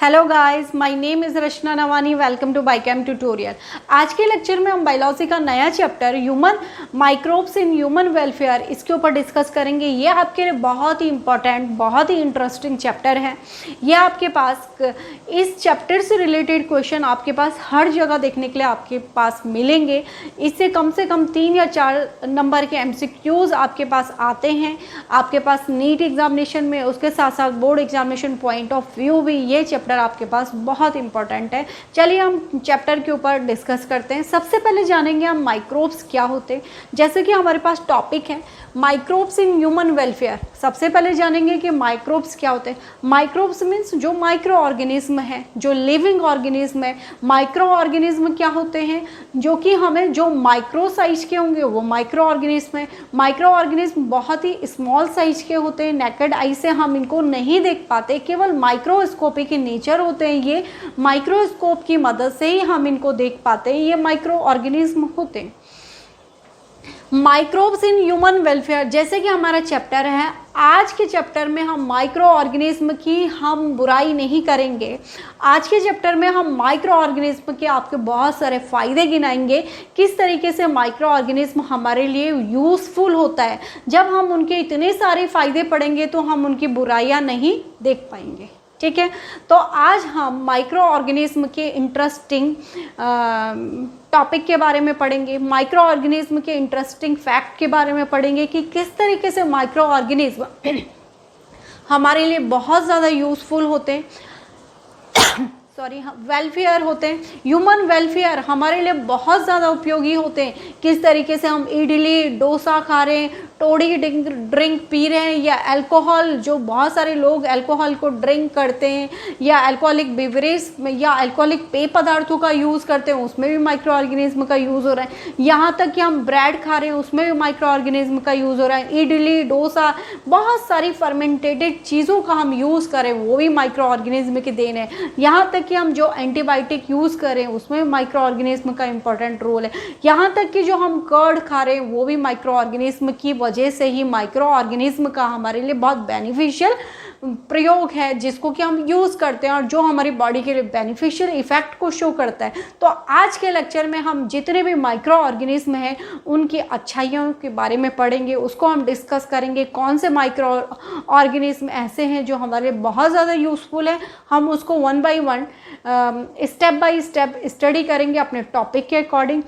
Hello guys, my name is Rachna Navani. Welcome to biochem tutorial. आज के lecture में हम बायोलॉजी का नया chapter human microbes in human welfare इसके ऊपर डिस्कस करेंगे। ये आपके लिए बहुत ही इंपॉर्टेंट, बहुत ही इंटरेस्टिंग चैप्टर है। ये आपके पास इस चैप्टर से रिलेटेड क्वेश्चन आपके पास हर जगह देखने के लिए आपके पास मिलेंगे। इससे कम से कम 3 या 4 नंबर के MCQs आपके पास आते हैं। आपके पास नीट एग्जामिनेशन में, उसके साथ साथ board examination point of view भी ये चैप्टर आपके पास बहुत इंपॉर्टेंट है। चलिए हम चैप्टर के ऊपर डिस्कस करते हैं। सबसे पहले जानेंगे हम माइक्रोब्स क्या होते हैं। जैसे कि हमारे पास टॉपिक है माइक्रोब्स इन ह्यूमन वेलफेयर। सबसे पहले जानेंगे कि माइक्रोब्स क्या होते हैं। माइक्रोब्स मीन्स जो माइक्रो ऑर्गेनिज्म है, जो लिविंग ऑर्गेनिज्म है। माइक्रो ऑर्गेनिज्म क्या होते हैं? जो कि हमें जो माइक्रो साइज के होंगे वो माइक्रो ऑर्गेनिज्म है। माइक्रो ऑर्गेनिज्म बहुत ही स्मॉल साइज के होते हैं, नेकेड आई से हम इनको नहीं देख पाते, केवल माइक्रोस्कोपिक के नेचर होते हैं। ये माइक्रोस्कोप की मदद से ही हम इनको देख पाते हैं। ये माइक्रो ऑर्गेनिज्म होते हैं। माइक्रोब्स इन ह्यूमन वेलफेयर जैसे कि हमारा चैप्टर है, आज के चैप्टर में हम माइक्रो ऑर्गेनिज्म की हम बुराई नहीं करेंगे। आज के चैप्टर में हम माइक्रो ऑर्गेनिज्म के आपके बहुत सारे फ़ायदे गिनाएंगे, किस तरीके से माइक्रो ऑर्गेनिज्म हमारे लिए यूज़फुल होता है। जब हम उनके इतने सारे फ़ायदे पढ़ेंगे तो हम उनकी बुराइयां नहीं देख पाएंगे। ठीक है, तो आज हम माइक्रो ऑर्गेनिज्म के इंटरेस्टिंग टॉपिक के बारे में पढ़ेंगे। माइक्रो ऑर्गेनिज्म के इंटरेस्टिंग फैक्ट के बारे में पढ़ेंगे कि किस तरीके से माइक्रो ऑर्गेनिज्म हमारे लिए बहुत ज़्यादा यूज़फुल होते हैं। वेलफेयर होते हैं। ह्यूमन वेलफेयर हमारे लिए बहुत ज़्यादा उपयोगी होते हैं। किस तरीके से हम इडली डोसा खा रहे हैं, टोडी ड्रिंक पी रहे हैं, या अल्कोहल, जो बहुत सारे लोग अल्कोहल को ड्रिंक करते हैं, या अल्कोहलिक बेवरेज या अल्कोहलिक पेय पदार्थों का यूज़ करते हैं, उसमें भी माइक्रो ऑर्गेनिज्म का यूज़ हो रहा है। यहाँ तक कि हम ब्रेड खा रहे हैं, उसमें भी माइक्रो ऑर्गेनिज्म का यूज़ हो रहा है। इडली डोसा, बहुत सारी फर्मेंटेटेड चीज़ों का हम यूज़ करें, वो भी माइक्रो ऑर्गेनिज्म की देन है। यहाँ तक कि हम जो एंटीबायोटिक यूज़ करें उसमें माइक्रो ऑर्गेनिज्म का इंपॉर्टेंट रोल है। यहाँ तक कि जो हम कर्ड खा रहे हैं वो भी माइक्रो ऑर्गेनिज्म की वजह से ही, माइक्रो ऑर्गेनिज्म का हमारे लिए बहुत बेनिफिशियल प्रयोग है, जिसको कि हम यूज़ करते हैं और जो हमारी बॉडी के लिए बेनिफिशियल इफेक्ट को शो करता है। तो आज के लेक्चर में हम जितने भी माइक्रो ऑर्गेनिज्म हैं उनकी अच्छाइयों के बारे में पढ़ेंगे, उसको हम डिस्कस करेंगे। कौन से माइक्रो ऑर्गेनिज्म ऐसे हैं जो हमारे बहुत ज़्यादा यूज़फुल है, हम उसको 1 by 1 step by step study करेंगे अपने टॉपिक के अकॉर्डिंग।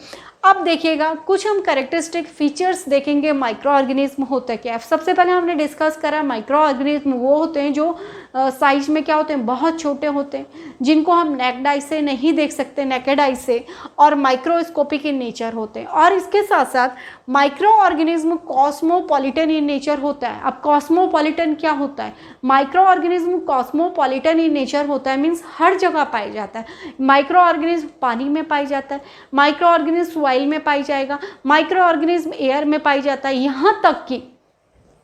अब देखिएगा, कुछ हम कैरेक्टरिस्टिक फीचर्स देखेंगे माइक्रो ऑर्गेनिज्म होता है क्या। सबसे पहले हमने डिस्कस करा माइक्रो ऑर्गेनिज्म वो होते हैं जो साइज में क्या होते हैं, बहुत छोटे होते हैं, जिनको हम नेक्ड आई से नहीं देख सकते, नेकेड आई से, और माइक्रोस्कोपिक इन नेचर होते हैं। और इसके साथ साथ micro organism cosmopolitan in nature होता है। अब कॉस्मोपॉलिटन क्या होता है? Micro organism cosmopolitan in nature होता है, मीन्स हर जगह पाया जाता है। माइक्रो ऑर्गेनिज्म पानी में पाई जाता है, माइक्रो ऑर्गेनिज्म सॉइल में पाई जाएगा, माइक्रो ऑर्गेनिज्म एयर में पाई जाता है। यहाँ तक कि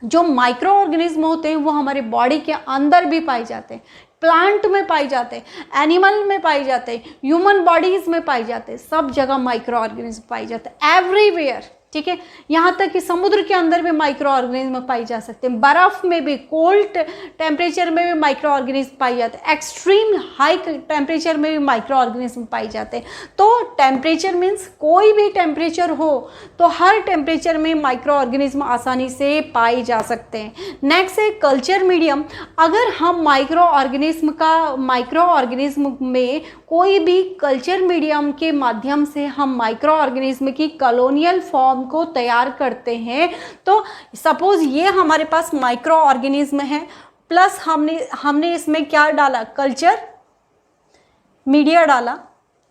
जो माइक्रो ऑर्गेनिज्म होते हैं वो हमारे बॉडी के अंदर भी पाए जाते हैं, प्लांट में पाए जाते हैं, एनिमल में पाए जाते हैं, ह्यूमन बॉडीज में पाए जाते हैं, सब जगह माइक्रो ऑर्गेनिज्म पाए जाते हैं, एवरीवेयर। ठीक है, यहाँ तक कि समुद्र के अंदर भी माइक्रो ऑर्गेनिज्म पाई जा सकते हैं, बर्फ़ में भी, कोल्ड टेम्परेचर में भी माइक्रो ऑर्गेनिज्म पाई जाते हैं, एक्सट्रीम हाई टेम्परेचर में भी माइक्रो ऑर्गेनिज्म पाई जाते हैं। तो टेम्परेचर मीन्स कोई भी टेम्परेचर हो तो हर टेम्परेचर में माइक्रो ऑर्गेनिज्म आसानी से पाए जा सकते हैं। नेक्स्ट है कल्चर मीडियम। अगर हम माइक्रो ऑर्गेनिज्म में कोई भी कल्चर मीडियम के माध्यम से हम माइक्रो ऑर्गेनिज्म की कॉलोनियल फॉर्म को तैयार करते हैं, तो सपोज ये हमारे पास माइक्रो ऑर्गेनिज्म है, प्लस हमने इसमें क्या डाला, कल्चर मीडिया डाला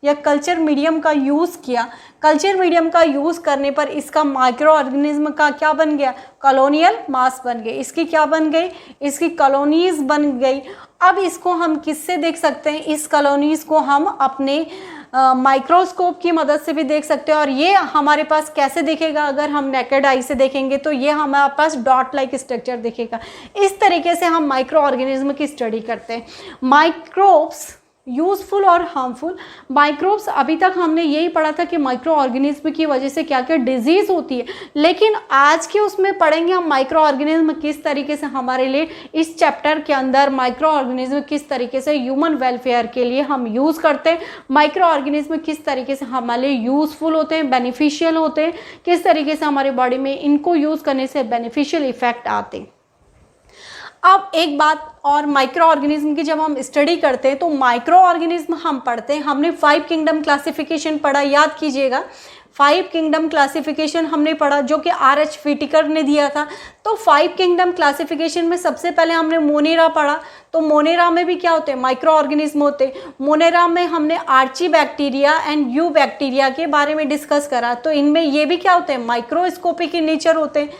या कल्चर मीडियम का यूज़ किया। कल्चर मीडियम का यूज़ करने पर इसका माइक्रो ऑर्गेनिज्म का क्या बन गया, कॉलोनियल मास बन गई। इसकी क्या बन गई, इसकी कॉलोनीज बन गई। अब इसको हम किससे देख सकते हैं, इस कॉलोनीज को हम अपने माइक्रोस्कोप की मदद से भी देख सकते हैं। और ये हमारे पास कैसे दिखेगा, अगर हम नेकेड आई से देखेंगे तो ये हमारे पास डॉट लाइक स्ट्रक्चर दिखेगा। इस तरीके से हम माइक्रो ऑर्गेनिज्म की स्टडी करते हैं। माइक्रोब्स यूज़फुल और हार्मफुल। माइक्रोब्स, अभी तक हमने यही पढ़ा था कि माइक्रो ऑर्गेनिज्म की वजह से क्या क्या डिजीज़ होती है, लेकिन आज के उसमें पढ़ेंगे हम माइक्रो ऑर्गेनिज्म किस तरीके से हमारे लिए इस चैप्टर के अंदर माइक्रो ऑर्गेनिज्म किस तरीके से ह्यूमन वेलफेयर के लिए हम यूज़ करते हैं, माइक्रो ऑर्गेनिज्म किस तरीके से हमारे लिए यूज़फुल होते हैं, बेनिफिशियल होते हैं, किस तरीके से हमारे बॉडी में इनको यूज़ करने से बेनिफिशियल इफेक्ट आते हैं। अब एक बात और, माइक्रो ऑर्गेनिज्म की जब हम स्टडी करते हैं तो माइक्रो ऑर्गेनिज्म हम पढ़ते हैं, हमने 5 किंगडम क्लासिफिकेशन पढ़ा, याद कीजिएगा 5 किंगडम क्लासिफिकेशन हमने पढ़ा जो कि R.H. व्हिटेकर ने दिया था। तो 5 किंगडम क्लासिफिकेशन में सबसे पहले हमने मोनेरा पढ़ा। तो मोनेरा में भी क्या होते हैं, माइक्रो ऑर्गेनिज्म होते हैं। मोनेरा में हमने archaebacteria and eubacteria के बारे में डिस्कस करा। तो इनमें ये भी क्या होते हैं, माइक्रोस्कोपिक इन नेचर होते हैं,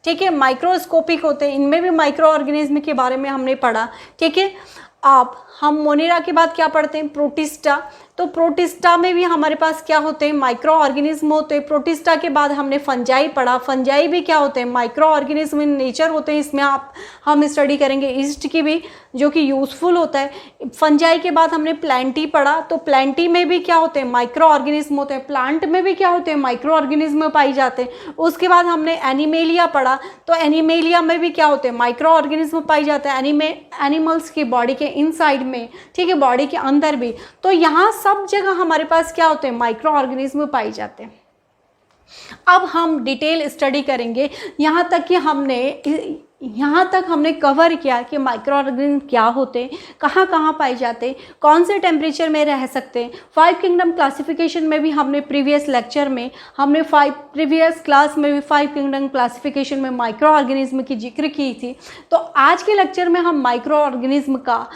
ठीक है, माइक्रोस्कोपिक होते हैं, इनमें भी माइक्रो ऑर्गेनिज्म के बारे में हमने पढ़ा, ठीक है। अब हम मोनेरा के बाद क्या पढ़ते हैं, प्रोटिस्टा। तो प्रोटिस्टा में भी हमारे पास क्या होते हैं, माइक्रो ऑर्गेनिज्म होते हैं। प्रोटिस्टा के बाद हमने फंजाई पढ़ा, फंजाई भी क्या होते हैं, माइक्रो ऑर्गेनिज्म इन नेचर होते हैं। इसमें हम स्टडी करेंगे ईस्ट की भी, जो कि यूज़फुल होता है। फंजाई के बाद हमने प्लांटी पढ़ा। तो प्लांटी में भी क्या होते हैं, माइक्रो ऑर्गेनिज्म होते हैं। प्लांट में भी क्या होते हैं, माइक्रो ऑर्गेनिज्म पाई जाते हैं। उसके बाद हमने एनिमेलिया पढ़ा। तो एनिमेलिया में भी क्या होते हैं, माइक्रो ऑर्गेनिज्म पाई जाते हैं एनिमल्स की बॉडी के इनसाइड में, ठीक है, बॉडी के अंदर भी। तो यहाँ सब जगह हमारे पास क्या होते हैं, माइक्रो ऑर्गेनिज्म पाई जाते हैं। अब हम डिटेल स्टडी करेंगे। यहाँ तक हमने कवर किया कि माइक्रो ऑर्गेनिज्म क्या होते हैं, कहाँ कहाँ पाए जाते हैं, कौन से टेम्परेचर में रह सकते हैं। 5 किंगडम क्लासिफिकेशन में भी हमने प्रीवियस क्लास में भी 5 किंगडम क्लासिफिकेशन में माइक्रो ऑर्गेनिज्म की जिक्र की थी। तो आज के लेक्चर में हम माइक्रो ऑर्गेनिज्म का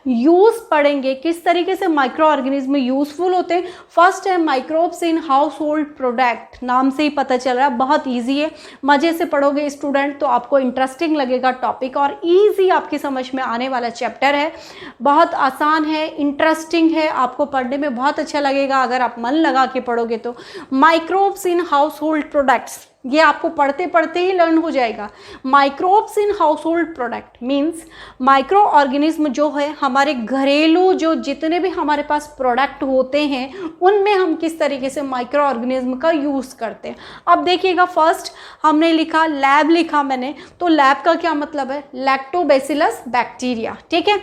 यूज़ पढ़ेंगे, किस तरीके से माइक्रो ऑर्गेनिज्म यूज़फुल होते हैं। फर्स्ट है microbes in household product, नाम से ही पता चल रहा है, बहुत इजी है। मज़े से पढ़ोगे स्टूडेंट तो आपको इंटरेस्टिंग लगेगा टॉपिक, और इजी आपकी समझ में आने वाला चैप्टर है। बहुत आसान है, इंटरेस्टिंग है, आपको पढ़ने में बहुत अच्छा लगेगा अगर आप मन लगा के पढ़ोगे तो। Microbes in house hold products, ये आपको पढ़ते पढ़ते ही लर्न हो जाएगा। Microbes in household product means micro organism जो है हमारे घरेलू जो जितने भी हमारे पास प्रोडक्ट होते हैं उनमें हम किस तरीके से माइक्रो ऑर्गेनिज्म का यूज़ करते हैं। अब देखिएगा, फर्स्ट हमने लिखा लैब, लिखा मैंने। तो लैब का क्या मतलब है, लैक्टोबैसिलस बैक्टीरिया, ठीक है।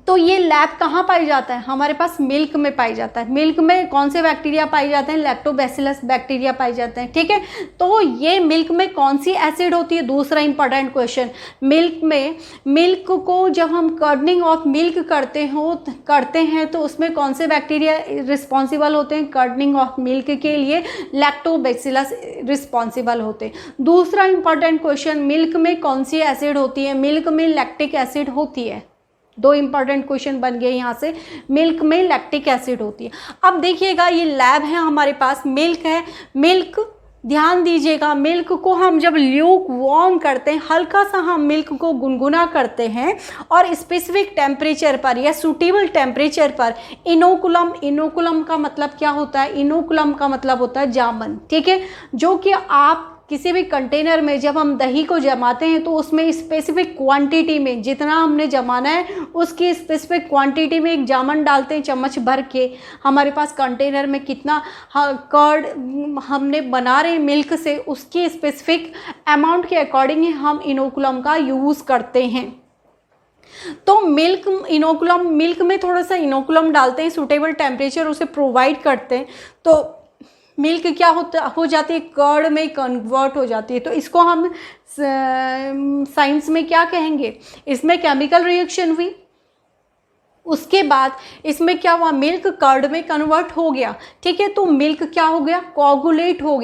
तो ये लैब कहाँ पाई जाता है, हमारे पास मिल्क में पाई जाता है। मिल्क में कौन से बैक्टीरिया पाई जाते हैं, लैक्टोबैसिलस बैक्टीरिया पाई जाते हैं, ठीक है। तो ये मिल्क में कौन सी एसिड होती है, दूसरा इंपॉर्टेंट क्वेश्चन। मिल्क को जब हम कर्डनिंग ऑफ मिल्क करते हैं तो उसमें कौन से बैक्टीरिया रिस्पॉन्सिबल होते हैं, कर्डनिंग ऑफ मिल्क के लिए लैक्टोबैसिलस रिस्पॉन्सिबल होते हैं। दूसरा इंपॉर्टेंट क्वेश्चन, मिल्क में कौन सी एसिड होती है, मिल्क में लैक्टिक एसिड होती है। 2 इंपॉर्टेंट क्वेश्चन बन गए यहाँ से, मिल्क में लैक्टिक एसिड होती है। अब देखिएगा, ये लैब है हमारे पास, मिल्क है। मिल्क, ध्यान दीजिएगा, मिल्क को हम जब ल्यूक वार्म करते हैं, हल्का सा हम मिल्क को गुनगुना करते हैं और स्पेसिफिक टेम्परेचर पर या सूटेबल टेम्परेचर पर इनोकुलम का मतलब क्या होता है, इनोकुलम का मतलब होता है जामन, ठीक है। जो कि आप किसी भी कंटेनर में जब हम दही को जमाते हैं तो उसमें स्पेसिफिक क्वांटिटी में, जितना हमने जमाना है उसकी स्पेसिफिक क्वांटिटी में एक जामन डालते हैं चम्मच भर के। हमारे पास कंटेनर में कितना कर्ड हमने बना रहे हैं मिल्क से, उसकी स्पेसिफिक अमाउंट के अकॉर्डिंग ही हम इनोकुलम का यूज़ करते हैं। तो मिल्क में थोड़ा सा इनोकुलम डालते हैं, सूटेबल टेम्परेचर उसे प्रोवाइड करते हैं, तो मिल्क क्या हो जाती है, कर्ड में कन्वर्ट हो जाती है। तो इसको हम साइंस में क्या कहेंगे, इसमें केमिकल रिएक्शन हुई, उसके बाद इसमें क्या हुआ, मिल्क कर्ड में कन्वर्ट हो गया, ठीक है। तो मिल्क क्या हो गया, कोगुलेट हो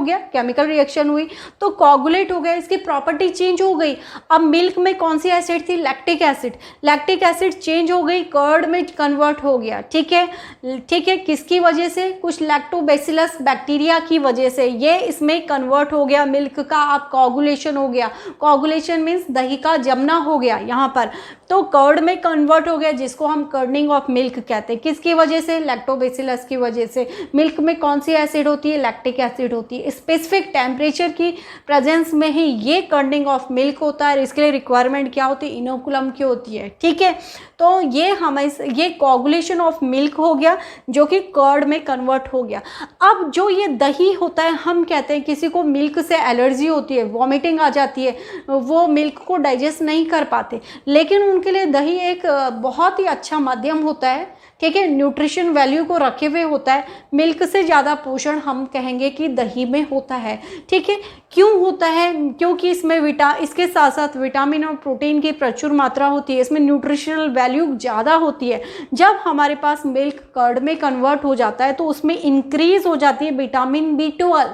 गया, केमिकल रिएक्शन हुई तो कोगुलेट हो गया, इसकी प्रॉपर्टी चेंज हो गई। अब मिल्क में कौन सी एसिड थी, लैक्टिक एसिड चेंज हो गई, कर्ड में कन्वर्ट हो गया, ठीक है। किसकी वजह से, कुछ लैक्टोबैसिलस बैक्टीरिया की वजह से ये इसमें कन्वर्ट हो गया मिल्क का। अब कोगुलेशन हो गया, कोगुलेशन मीन्स दही का जमना हो गया यहाँ पर, तो कर्ड में कन्वर्ट हो गया, जिसको हम कर्डनिंग ऑफ मिल्क कहते हैं। किसकी वजह से, लैक्टोबैसिलस की वजह से। मिल्क में कौन सी एसिड होती है, लैक्टिक एसिड होती है। स्पेसिफिक टेम्परेचर की प्रेजेंस में ही ये कर्डनिंग ऑफ मिल्क होता है, इसके लिए रिक्वायरमेंट क्या होती है, इनोकुलम की होती है, ठीक है। तो ये कोगुलेशन ऑफ मिल्क हो गया जो कि कर्ड में कन्वर्ट हो गया। अब जो ये दही होता है, हम कहते हैं किसी को मिल्क से एलर्जी होती है, वॉमिटिंग आ जाती है, वो मिल्क को डाइजेस्ट नहीं कर पाते, लेकिन उनके लिए दही एक बहुत ही अच्छा माध्यम होता है, ठीक है, न्यूट्रिशन वैल्यू को रखे हुए होता है। मिल्क से ज़्यादा पोषण हम कहेंगे कि दही में होता है, ठीक है। क्यों होता है? क्योंकि इसमें इसके साथ साथ विटामिन और प्रोटीन की प्रचुर मात्रा होती है, इसमें न्यूट्रिशनल वैल्यू ज़्यादा होती है। जब हमारे पास मिल्क कर्ड में कन्वर्ट हो जाता है तो उसमें इंक्रीज हो जाती है विटामिन B12।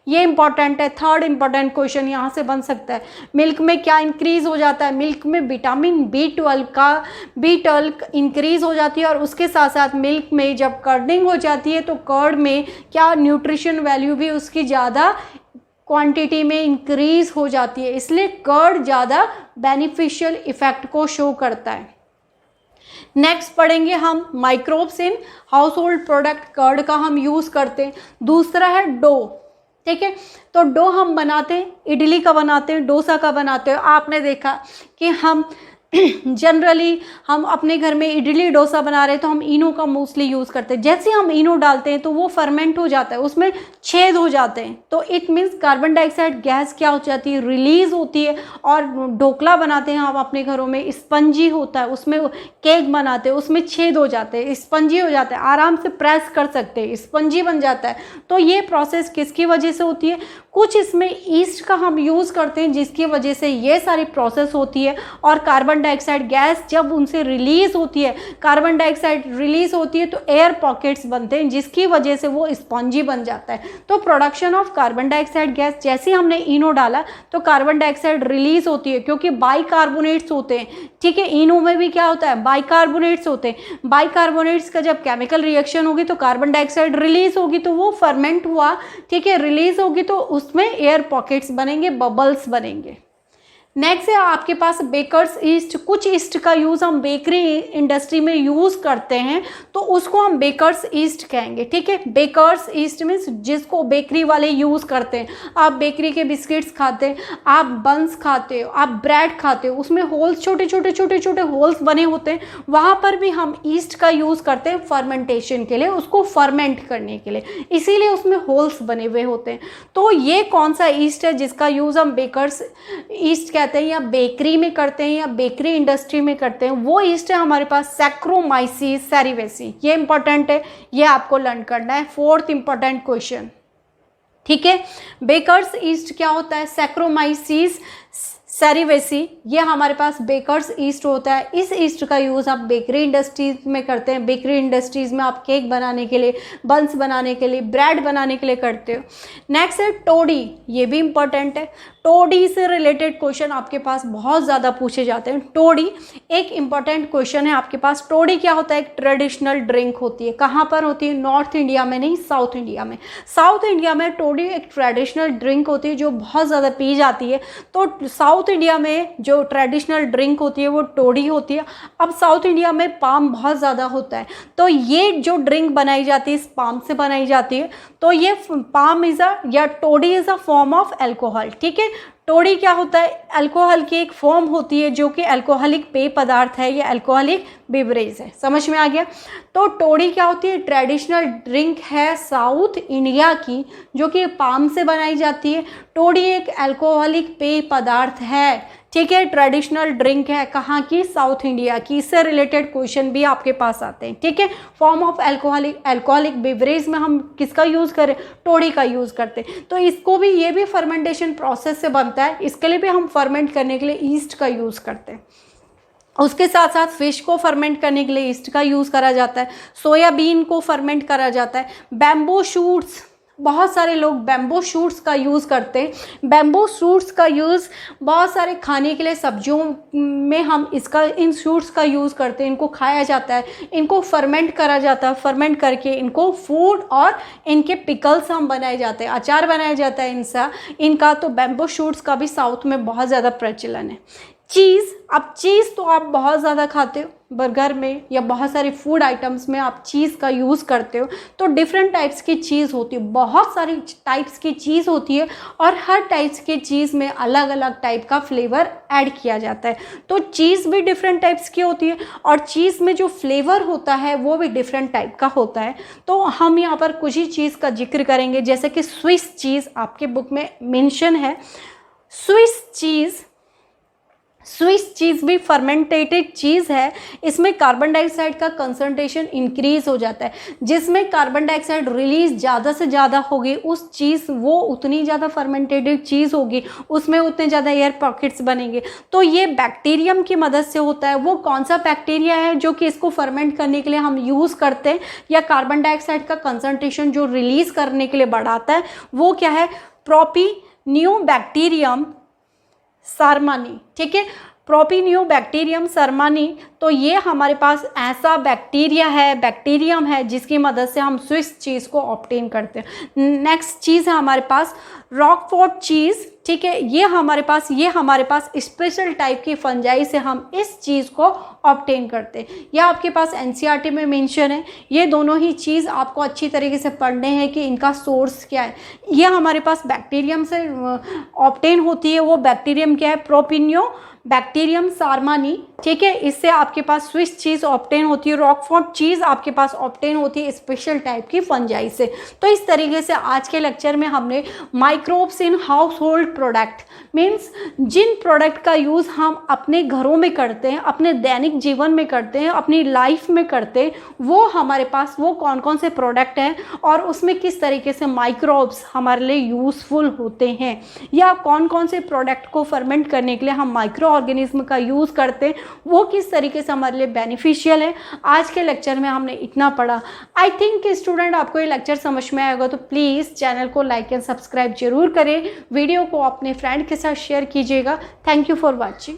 ये इंपॉर्टेंट है, थर्ड इंपॉर्टेंट क्वेश्चन यहाँ से बन सकता है। मिल्क में क्या इंक्रीज हो जाता है? मिल्क में विटामिन B12 इंक्रीज हो जाती है, और उसके साथ साथ मिल्क में जब कर्डिंग हो जाती है तो कर्ड में क्या न्यूट्रिशन वैल्यू भी उसकी ज़्यादा क्वांटिटी में इंक्रीज हो जाती है, इसलिए कर्ड ज़्यादा बेनिफिशियल इफेक्ट को शो करता है। नेक्स्ट पढ़ेंगे हम microbes in household product, curd का हम यूज़ करते हैं। दूसरा है डो, ठीक है। तो डो हम बनाते हैं, इडली का बनाते हैं, डोसा का बनाते हैं। आपने देखा कि हम जनरली हम अपने घर में इडली डोसा बना रहे हैं तो हम इनो का मोस्टली यूज़ करते हैं। जैसे हम इनो डालते हैं तो वो फर्मेंट हो जाता है, उसमें छेद हो जाते हैं, तो it means carbon dioxide gas क्या हो जाती है, रिलीज होती है। और ढोकला बनाते हैं हम अपने घरों में, स्पंजी होता है, उसमें केक बनाते हैं, उसमें छेद हो जाते हैं, स्पंजी हो जाता है, आराम से प्रेस कर सकते हैं, स्पंजी बन जाता है। तो ये प्रोसेस किसकी वजह से होती है? कुछ इसमें ईस्ट का हम यूज़ करते हैं जिसकी वजह से ये सारी प्रोसेस होती है। और कार्बन डाइऑक्साइड गैस जब उनसे रिलीज होती है, कार्बन डाइऑक्साइड रिलीज होती है तो एयर पॉकेट्स बनते हैं जिसकी वजह से वो स्पंजी बन जाता है। तो production of carbon dioxide gas, जैसे हमने इनो डाला तो कार्बन डाइऑक्साइड रिलीज होती है, क्योंकि बाइकार्बोनेट्स होते हैं, ठीक है। इनो में भी क्या होता है? बाइकार्बोनेट्स होते हैं। बाइकार्बोनेट्स का जब केमिकल रिएक्शन होगी तो कार्बन डाइऑक्साइड रिलीज होगी, तो वो फर्मेंट हुआ, ठीक है, रिलीज होगी तो उसमें एयर पॉकेट्स बनेंगे, बबल्स बनेंगे। नेक्स्ट है आपके पास बेकर्स ईस्ट। कुछ ईस्ट का यूज़ हम बेकरी इंडस्ट्री में यूज़ करते हैं तो उसको हम बेकर्स ईस्ट कहेंगे, ठीक है। बेकर्स ईस्ट मीन्स जिसको बेकरी वाले यूज़ करते हैं। आप बेकरी के बिस्किट्स खाते हैं, आप बंस खाते हो, आप ब्रेड खाते हो, उसमें होल्स, छोटे छोटे होल्स बने होते हैं, वहाँ पर भी हम ईस्ट का यूज़ करते हैं फर्मेंटेशन के लिए, उसको फर्मेंट करने के लिए, इसीलिए उसमें होल्स बने हुए होते हैं। तो ये कौन सा ईस्ट है जिसका यूज़ हम बेकर्स ईस्ट कहते हैं या बेकरी में करते हैं या बेकरी इंडस्ट्री में करते हैं? वो ईस्ट है हमारे पास सैक्रोमाइसीस सेरिवेसी। ये इंपॉर्टेंट है, ये आपको लर्न करना है, फोर्थ इंपॉर्टेंट क्वेश्चन, ठीक है। बेकर्स ईस्ट क्या होता है? सैक्रोमाइसीस सेरिवेसी, ये हमारे पास बेकर्स ईस्ट होता है। इस ईस्ट का यूज़ आप बेकरी इंडस्ट्रीज में करते हैं। बेकरी इंडस्ट्रीज में आप केक बनाने के लिए, बंस बनाने के लिए, ब्रेड बनाने के लिए करते हो। नेक्स्ट है टोडी, ये भी इंपॉर्टेंट है। टोडी से रिलेटेड क्वेश्चन आपके पास बहुत ज़्यादा पूछे जाते हैं। टोडी एक इंपॉर्टेंट क्वेश्चन है आपके पास। टोडी क्या होता है? एक ट्रेडिशनल ड्रिंक होती है। कहाँ पर होती है? नॉर्थ इंडिया में नहीं, साउथ इंडिया में। साउथ इंडिया में टोडी एक ट्रेडिशनल ड्रिंक होती है जो बहुत ज़्यादा पी जाती है। तो साउथ इंडिया में जो ट्रेडिशनल ड्रिंक होती है वो टोडी होती है। अब साउथ इंडिया में पाम बहुत ज़्यादा होता है, तो ये जो ड्रिंक बनाई जाती है इस पाम से बनाई जाती है। तो ये पाम इज़ अ या toddy is a form of alcohol, ठीक है। टोडी क्या होता है? अल्कोहल की एक फॉर्म होती है जो कि अल्कोहलिक पेय पदार्थ है या अल्कोहलिक बेवरेज है। समझ में आ गया? तो टोडी क्या होती है? ट्रेडिशनल ड्रिंक है साउथ इंडिया की जो कि पाम से बनाई जाती है। टोडी एक अल्कोहलिक पेय पदार्थ है, ठीक है, ट्रेडिशनल ड्रिंक है। कहाँ की? साउथ इंडिया की। इससे रिलेटेड क्वेश्चन भी आपके पास आते हैं, ठीक है। फॉर्म ऑफ अल्कोहलिक बेवरेज में हम किसका यूज़ करें? टोडी का यूज़ करते हैं। तो इसको भी, ये भी फर्मेंटेशन प्रोसेस से बनता है, इसके लिए भी हम फर्मेंट करने के लिए ईस्ट का यूज़ करते हैं। उसके साथ साथ फिश को फर्मेंट करने के लिए ईस्ट का यूज़ करा जाता है। सोयाबीन को फर्मेंट करा जाता है। बैम्बू शूट्स, बहुत सारे लोग बैम्बू शूट्स का यूज़ करते हैं। बैम्बू शूट्स का यूज़ बहुत सारे खाने के लिए, सब्जियों में हम इन शूट्स का यूज़ करते हैं। इनको खाया जाता है, इनको फर्मेंट करा जाता है। फर्मेंट करके इनको फूड और इनके पिकल्स हम बनाए जाते हैं, अचार बनाया जाता है इनका। तो बैम्बू शूट्स का भी साउथ में बहुत ज़्यादा प्रचलन है। चीज़, अब चीज़ तो आप बहुत ज़्यादा खाते हो बर्गर में या बहुत सारे फूड आइटम्स में आप चीज़ का यूज़ करते हो, तो डिफरेंट टाइप्स की चीज़ होती है, बहुत सारी टाइप्स की चीज़ होती है और हर टाइप्स की चीज़ में अलग अलग टाइप का फ्लेवर ऐड किया जाता है। तो चीज़ भी डिफरेंट टाइप्स की होती है और चीज़ में जो फ्लेवर होता है वो भी डिफरेंट टाइप का होता है। तो हम यहाँ पर कुछ ही चीज़ का जिक्र करेंगे, जैसे कि स्विस चीज़ आपके बुक में मेंशन है। स्विस चीज़ भी फर्मेंटेटेड चीज़ है। इसमें कार्बन डाइऑक्साइड का कंसंट्रेशन इंक्रीज हो जाता है, जिसमें कार्बन डाइऑक्साइड रिलीज ज़्यादा से ज़्यादा होगी उस चीज़ वो उतनी ज़्यादा फर्मेंटेटेड चीज़ होगी, उसमें उतने ज़्यादा एयर पॉकेट्स बनेंगे। तो ये बैक्टीरियम की मदद से होता है। वो कौन सा बैक्टीरिया है जो कि इसको फर्मेंट करने के लिए हम यूज़ करते हैं या कार्बन डाइऑक्साइड का कंसंट्रेशन जो रिलीज़ करने के लिए बढ़ाता है, वो क्या है? प्रोपिनियोबैक्टीरियम सरमानी। ठीक है, प्रोपिनियोबैक्टीरियम सरमानी। तो ये हमारे पास ऐसा बैक्टीरियम है जिसकी मदद से हम स्विस चीज़ को ऑब्टेन करते हैं। नेक्स्ट चीज़ है हमारे पास रॉकफोर्ट चीज़। ठीक है, ये हमारे पास स्पेशल टाइप की फंजाई से हम इस चीज़ को ऑब्टेन करते हैं। यह आपके पास एनसीईआरटी में मेंशन है। ये दोनों ही चीज़ आपको अच्छी तरीके से पढ़ने हैं कि इनका सोर्स क्या है। ये हमारे पास बैक्टीरियम से ऑब्टेन होती है। वो बैक्टीरियम क्या है? प्रोपिनियोबैक्टीरियम सरमानी। ठीक है, इससे आपके पास स्विस चीज़ ऑब्टेन होती है। रॉकफोर्ट चीज़ आपके पास ऑब्टेन होती है स्पेशल टाइप की फंजाई से। तो इस तरीके से आज के लेक्चर में हमने microbes in household product means जिन प्रोडक्ट का यूज़ हम अपने घरों में करते हैं, अपने दैनिक जीवन में करते हैं, अपनी लाइफ में करते हैं, वो हमारे पास वो कौन कौन से प्रोडक्ट हैं और उसमें किस तरीके से माइक्रोब्स हमारे लिए यूज़फुल होते हैं, या कौन कौन से प्रोडक्ट को फर्मेंट करने के लिए हम माइक्रो ऑर्गेनिज्म का यूज़ करते हैं, वो किस तरीके से हमारे लिए बेनिफिशियल है। आज के लेक्चर में हमने इतना पढ़ा। आई थिंक स्टूडेंट आपको ये लेक्चर समझ में आएगा, तो प्लीज़ चैनल को लाइक एंड सब्सक्राइब जरूर करें। वीडियो को अपने फ्रेंड के साथ शेयर कीजिएगा। Thank you for watching.